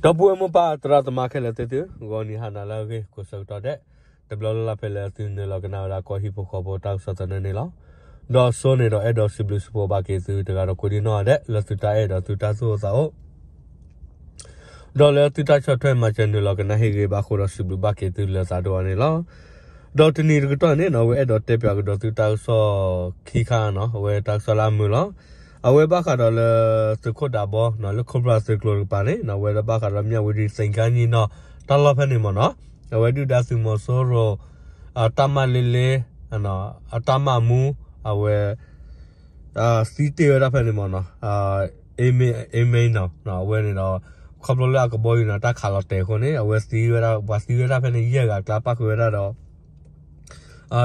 Tapu mo pa trat makela tetu goni hanala ge ko sakta de deblala pele tin la kana la ko hipo ko bo tak satane ne la do so ne do edo siblu spo ba ke su de ga ko di no de la tu ta edo tu ta so sa o do le tu ta chat ma chen la kana he ge ba ko do siblu ba ke tu la sa do ne la do tini ru to ne no we edo te pya do tu ta so khi kha no we tak sa la mu la awe ba ka do le tu ko da bo no le ko bra se klo pa ne no we ba ka do mya we di sain kan ni no ta lo phe ni mo no awe du da su mo so ro ta ma le le no ta ma mu awe si te ra phe ni mo no e me no no we ni no ko blo la ko bo yu na ta kha lo te ko ne awe si ra phe ni ye ga kla pa ko ra do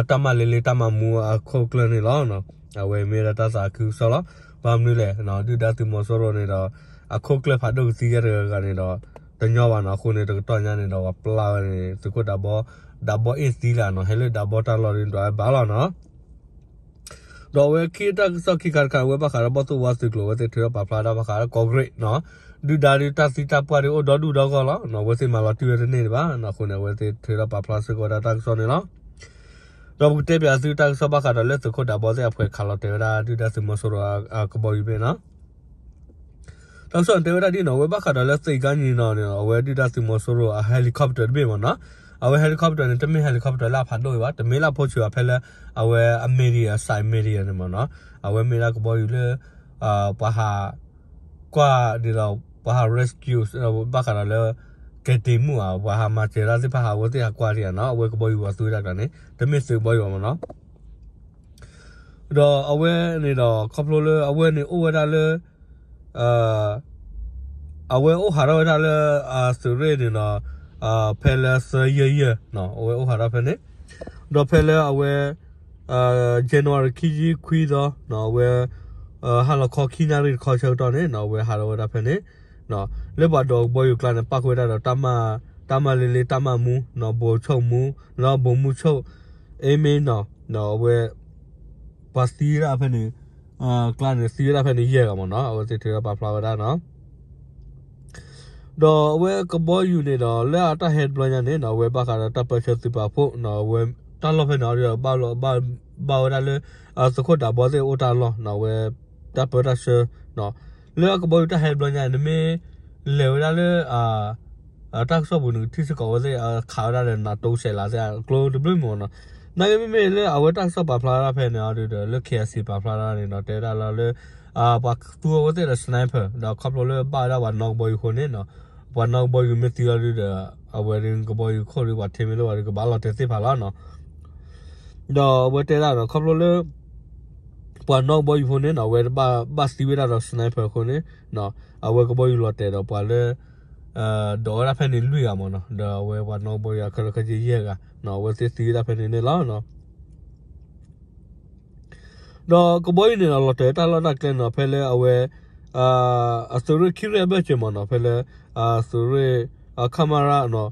ta ma le ta ma mu ko klo ni lo no awe me ra ta sa ku so lo bam ni le no du da tu mo so ro ni do a ko kle pha do si ya ga ni do to nyo ba no ko ni to nya ni do pla ni tu ko da bo e si la no hele da bo ta lo rin do ba la no do we ki ta so ki kar ka we ba ka bo tu wa si klo we te thro ba pla da ba ka ko great no du da ri ta si ta pa ri o do du do ko lo no we si ma la tu ye ni ba no ko ne we te thro ba pla si ko da ta so ni loတော့တက်ပြစုတက်စပါကတော့လက်စခုတာပေါ်စအဖွဲ့ခါလို့တေရာဒီဒစမဆိုရကဘောယူပဲနော်တော့ဆိုတေရာဒီနော်ဝဘခါတော့လက်စိတ်ကန်းနေနော်ဝဲဒီဒစမဆိုရဟယ်လီကော်ပတာပဲမနော်အဝဲဟယ်လီကော်ပတာနဲ့တမင်ဟယ်လီကော်ပတာလာဖတ်လို့ပါတမင်လာဖို့ချူဖဲလဲအဝဲအမေရိကဆိုင်မေရိကနဲ့မနော်အဝဲမေလာကဘောယူလေပါဟာကွာဒီတော့ပါဟာ rescue ဘာခါတော့လဲကတိမှုอ่ะဘာဟာမချေရာစစ်ဖာဝတိကွာရီနော်အဝဲကဘောယူဝဆူရတာနဲ့တမစ်စုဘောယူမနော်တော့အဝဲနေတော့ခေါပလိုလေအဝဲနေအိုဝဒါလေအဝဲအိုဟာရဝဒါလေဆူရဲနေနော်ဖဲလဲဆရရနော်အဝဲအိုဟာရဖဲနေတော့ဖဲလဲအဝဲJanuary ခီကြီးခွီတော့နော်အဝဲဟာလခေါ်ခီနာရီခေါ်ချောတော့နေနော်အဝဲဟာရဝဒါဖဲနေနော်လေဘာတော့ဘောယူကလန်ပတ်ခွေတာတော့တမလေးတမမူနော်ဘောချုပ်မူနော်ဘုံမူချုပ်အေမင်းနော်ဝဲပါစီရာဖနေကလန်စီရာဖနေရဲကမနော်အဝစစ်ထေရပါဖလာဝဒါနော်တော့ဝဲကဘောယူနေတော့လဲအတဟက်ဘလညာနေနော်ဝဲပါကတာပချက်စီပါဖို့နော်ဝဲတလောဖနေတော့ဘာဝဒါလေစခုတာဘောစေအိုတာလောနော်ဝဲတပရရှနော်လဲကဘောတဟက်ဘလညာနေမေလေဝဒါလေတက်ဆောဘူးနတိစကောဝဲခါရတဲ့နာတိုးဆဲလာစကလိုဒဘလမောနော်နိုင်မေလေအဝတက်ဆောပါဖလာရဖဲနေတော့လေခေစီပါဖလာရနေတော့တဲတာလာလေဘာသူဝဲတဲ့စနိုက်ပါတော့ခပ်လို့လေပါတော့ဘာနောက်ဘောယူခုနေနော်ဘာနောက်ဘောယူမတီရတဲ့အဝဲရင်ကဘောယူခေါ်ရဘာထေမလို့ကဘာလို့တဲစစ်ဖလာနော်တော့ဝဲတဲတာတော့ခပ်လို့လေဘာနောက်ဘောယူခုနေနော်ဝဲဘာစီဝဲတော့စနိုက်ပါခုနေနော်အဝဲကဘောယူလို့တဲတော့ဘာလေဒေါ်ရဖက်နေလူရမနော်ဒါဝဲဘာနော်ဘောရခရခကြီးရဲကနော်ဝဲစစ်စီရဖက်နေလာနော်တော့ကဘောရနေတော့တဲတာလာကလည်းနော်ဖဲလဲအဝဲအစရခိရဘချမနော်ဖဲလဲစရကမရာနော်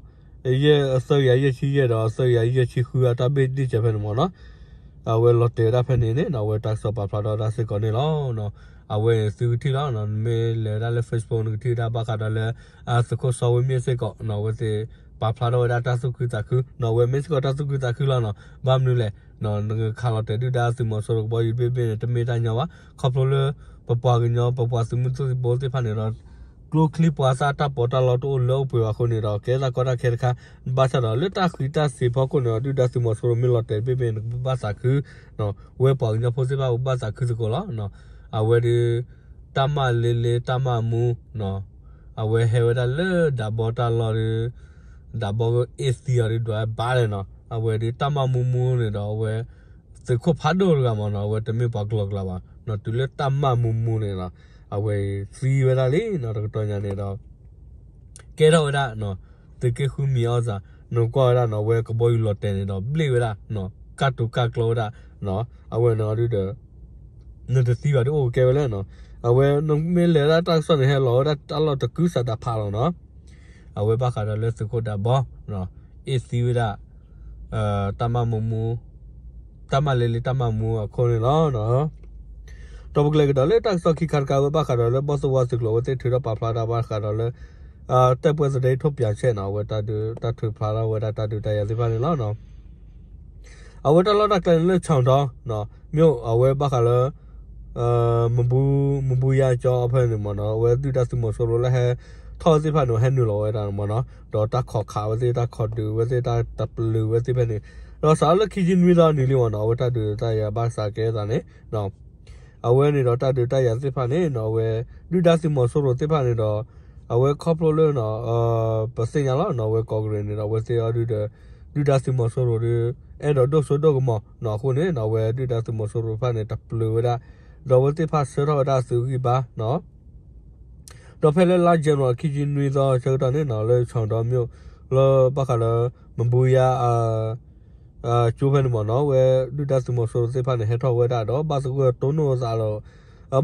ရဲအစရချီရဲတော့အစရချီခူရတာဘေးဒီချဖက်နေမနော်အဝဲလော်တဲရဖက်နေနေနော်ဝဲတက်ဆောပါဖလာတော့ဒါစစ်ကနေလောနော်အဝဲစုတီလာနော်မေလေဒါလေ Facebook နတီတာဘာကဒါလေစကောဆောဝေးမြေစကောနော်ဝဲစီပါဖလာတော့ဒါတာစုကူတာခုနော်ဝဲမစ်ကောတာစုကူတာခုလာနော်ဘာမနူလေနော်ခါလာတဲ့ဒူဒါစမဆောရဘောယူပေးတမေတညာဝခေါပလိုလေပပွားကညောပပွားစမှုစုဘောတေဖာနေတော့ကလိုကလစ်ပွားစာတာပေါ်တာလောတိုလောပွားခုနေတော့ကဲလာကောတာခဲခါဘာသာတော့လက်တာခီတာစီဖောကိုနော်ဒူဒါစမဆောရမီလောတဲ့ပေးဘာသာခုနော်ဝဲပေါ်ညောဖိုစီဘာဘာသာခုစကောလာနော်အဝဲဒီတမလေးတမမူနော်အဝဲဟဲဝဒါလေဒါဘောတာလော်ဒါဘောအစ်စီရတော့ဘာလဲနော်အဝဲဒီတမမူနေတော့ဝဲစခုဖတ်တော့ကမနော်ဝဲတမေပါကလောကလာပါနော်တူလေတမမူနေနော်အဝဲစီဝဒါလေးနော်တော့ညာနေတော့ကဲတော့ဒါနော်တကခုမီအောင်စားနော်ကွာဒါနော်ဝဲကဘောယူလော်တယ်နေတော့ပလေဝဒါနော်ကတ်တူကကလောဒါနော်အဝဲနော်ဒီတော့နော်တစီပါတော့ကဲလဲနော်အဝဲနုံမဲလေတာတက်ဆွနေဟဲလောတာတလောတကူးစတာဖာလောနော်အဝဲဘာခါတော့လက်စကိုတာဘောနော်အစီဝဒတမမူတမလေးတမမူခေါ်နေလောနော်တော့ဘကလေကတော့လက်တက်ဆော့ခိခါကာဝဲဘာခါတော့လက်ဘောစဝါစကလောဝဲတေထရပါဖလာတာဘာခါတော့လက် တက်ပွဲစတဲ့ထုတ်ပြန်ချက်နော်ဝဲတာတူတထူဖလာဝဲတာတူတရားစီပါနေလို့နော်အဝဲတလောတာကလည်းချောင်းတော့နော်မြို့အဝဲဘခါလမဘူးရကြောအဖဲနေမနော်ဝဲတူတစမဆိုလို့လည်းထောစီဖာနော်ဟဲနူလောဝဲတာမနော်တော့တခေါ်ခါဝဲတာခေါ်တူဝဲတာတပလူဝဲစီဖဲနေတော့စားလခီဂျင်းဝီတာနေလို့နော်ဝဲတာတူတရားဘာစာကဲတာနေနော်အဝဲနေတော့တတူတရားစီဖာနေနော်ဝဲတူတစမဆိုလို့စီဖာနေတော့အဝဲခေါပလိုလို့နော်ပစင်ရလာနော်ဝဲကော်ဂရင်းနေတော့ဝဲစီရတူတစမဆိုလို့အဲ့တော့ဒုဆိုတော့ကမနော်ခုနေနော်ဝဲတူတစမဆိုလို့ဖာနေတပလူဝဲတာတော့ဝဲတိဖာဆရောဒါစုကြီးပါနော်တော့ဖဲလဲလာဂျန်ဝခီဂျင်းနွေတော့ချက်တော့နေနော်လဲချောင်းတော်မြို့လောဘခလာမဘူယာကျိုးဖဲနေမနော်ဝဲတူတစမဆိုစေဖာနေဟထောဝဲတာတော့ဘာစကူတုံးနိုစားတော့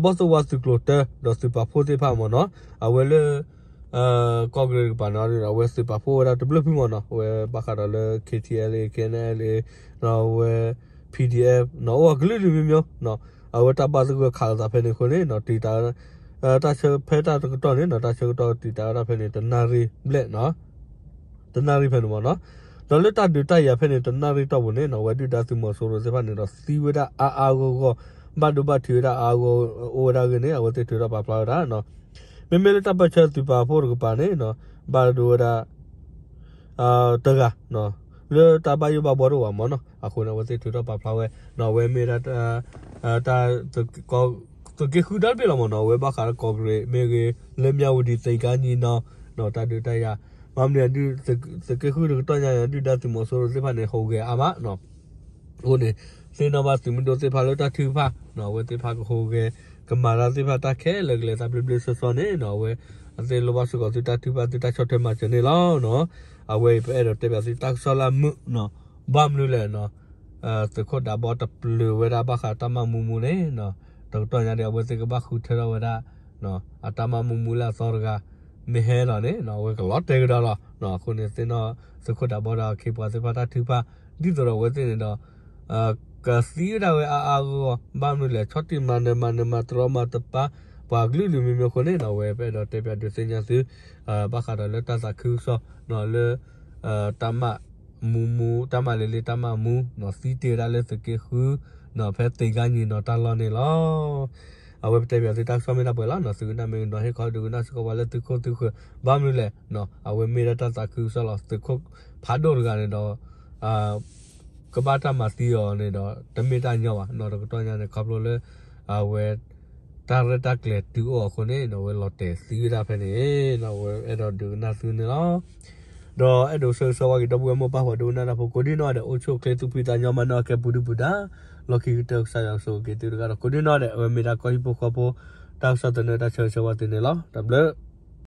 ဘောစဝါစကလိုတဲတော့စပါဖိုတေဖာမနော်အဝဲလဲကော်ဂရပါနော်ဝဲစပါဖိုတာဒဘလပီမနော်ဝဲဘခလာလဲ KTL KNL နော်ဝဲ PDF နော်ဝဂလူလူမျိုးနော်အဝတာပါစကခါတာဖဲနေခုနေနော်တီတာတာချဖဲတာတော့နေနော်တာချတော့တီတာရဖဲနေတနာရီလက်နော်တနာရီဖဲနေမနော်တော့လက်တာဒူတာရဖဲနေတနာရီတော့ဘုနေနော်ဝဲတူတာစမဆိုရိုစဖာနေတော့စီဝတာအာကိုဘာဒူဘာထီရာအာကိုအိုရာကနေအဝတေထီရာပါပလာတာနော်မေမေလက်တာပတ်ချက်တူပါဖို့ကပါနေနော်ဘာဒူရာတကနော်လေတာပါယဘဘောရောမနော်အခုနော်ဝတေထီရာပါပလာဝဲနော်ဝဲမေရာတာကောတကခုဒါပြလာမနော်ဝဲဘာခါကောဂရေမေရေလေမြဝဒီစိတ်ကကြီးနော်တာတူတရမမရတူတကခုတော့ညာတူတာတူမဆိုးစေဖာနေဟိုကေအမနော်ဟိုနေစေနဘာတူမတို့စေဖာလို့တာထူဖာနော်ဝဲစေဖာကိုဟိုကေကမာရာစေဖာတာခဲလေလေတာပလပလဆောနေနော်ဝဲအစေလိုဘာစုကိုတာထူဖာတာချော့ထဲမှာချနေလောနော်အဝဲပဲတော့တေပြစီတာဆောလာမှုနော်ဘာမလို့လဲနော်တခုဒါဘောတပလူဝဲတာဘာခါတမမူမူနေနော်တော့ညာတဲ့ဝဲစေကဘာခုထဲတော့ဝဲတာနော်အတမမူမူလာစောရကမေဟဲလာနေနော်ဝဲကလော့တေကဒါလာနော်ခုနေစင်တော့စခုဒါဘောတာခေပွားစေဖာတာထူပါဒီတော့ဝဲတဲ့တော့ကစီရဝဲအာကိုဘာမလို့လဲချော့တီမန်မတရမတပါပါဂလူလူမျိုးခုနေတော့ဝဲပဲတော့တေပြတဲ့စင်ညာစီဘာခါတော့လက်တစခုဆောနော်လေတမမူတမလေးတမမူနော်စီတေရလဲစကေခုနော်ဖဲတေကညီနော်တလောနေလောအဝဲတေပြတဲ့တက်ဆောမင်းတော့လာနော်စုနာမင်းတော့ဟဲခေါ်ဒူနာစကဝလဲတခုဘာမလို့လဲနော်အဝဲမေရတစခုဆောလောတခုဖာဒိုရကနေတော့ကဘာတာမတီယောနေတော့တမီတာညောနော်တော့ညာနေခေါပလို့လဲအဝဲတာရတာကလေတူအခုနေနော်ဝဲလော်တဲစီရဖဲနေနော်ဝဲအဲ့တော့ဒူနာစုနေလောတော့အဲ့လိုဆောဝါကတော့ဘယ်မှာပါဖို့ဒူနာဖို့ကိုဒီနော်တဲ့အုတ်ချုပ်ကလေးသူပိတာညမနော်ကပူဒူပူဒါလော်ကီတက်ဆိုင်အောင်ဆိုကေတူကတော့ကိုဒီနော်တဲ့ဝဲမီတာကိုဟိပိုခေါ်ဖို့တောက်ဆက်တဲ့တာချောဝတ်နေလောတဘလ